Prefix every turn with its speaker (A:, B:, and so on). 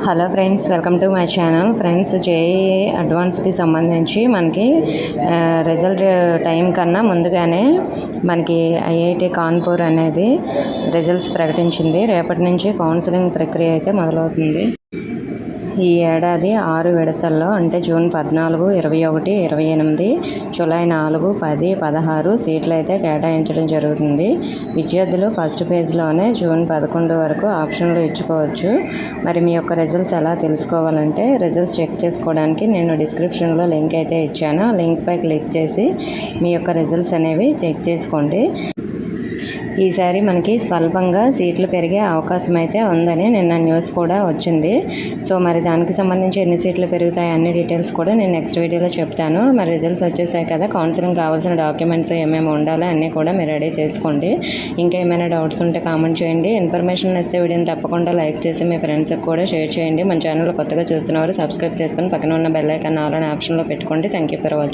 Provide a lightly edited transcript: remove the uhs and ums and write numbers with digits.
A: Hello friends, welcome to my channel. Friends, JEE అడ్వాన్స్కి సంబంధించి మనకి రిజల్ట్ టైం కన్నా ముందుగానే మనకి ఐఐటి కాన్పూర్ అనేది రిజల్ట్స్ ప్రకటించింది. రేపటి నుంచి కౌన్సిలింగ్ ప్రక్రియ అయితే మొదలవుతుంది. ఈ ఏడాది 6 విడతల్లో అంటే జూన్ 14, 21, 28, జూలై 4, 10, 16 సీట్లు అయితే కేటాయించడం జరుగుతుంది. విద్యార్థులు ఫస్ట్ పేజ్లోనే జూన్ 11 వరకు ఆప్షన్లు ఇచ్చుకోవచ్చు. మరి మీ యొక్క రిజల్ట్స్ ఎలా తెలుసుకోవాలంటే రిజల్ట్స్ చెక్ చేసుకోవడానికి నేను డిస్క్రిప్షన్లో లింక్ అయితే ఇచ్చాను. ఆ లింక్పై క్లిక్ చేసి మీ యొక్క రిజల్ట్స్ అనేవి చెక్ చేసుకోండి. ఈసారి మనకి స్వల్పంగా సీట్లు పెరిగే అవకాశం అయితే ఉందని నిన్న న్యూస్ కూడా వచ్చింది. సో మరి దానికి సంబంధించి ఎన్ని సీట్లు పెరుగుతాయి అన్ని డీటెయిల్స్ కూడా నేను నెక్స్ట్ వీడియోలో చెప్తాను. మరి రిజల్ట్స్ వచ్చేసాయి కదా, కౌన్సిలింగ్ కావాల్సిన డాక్యుమెంట్స్ ఏమేమి ఉండాలో అన్నీ కూడా మీరు రెడీ చేసుకోండి. ఇంకా ఏమైనా డౌట్స్ ఉంటే కామెంట్ చేయండి. ఇన్ఫర్మేషన్ ఇస్తే వీడియోని తప్పకుండా లైక్ చేసి మీ ఫ్రెండ్స్కి కూడా షేర్ చేయండి. మన ఛానల్ కొత్తగా చూస్తున్నవారు సబ్స్క్రైబ్ చేసుకొని పక్కన ఉన్న బెల్ ఐకాన్ ఆల్ అనే ఆప్షన్లో పెట్టుకోండి. Thank you for watching.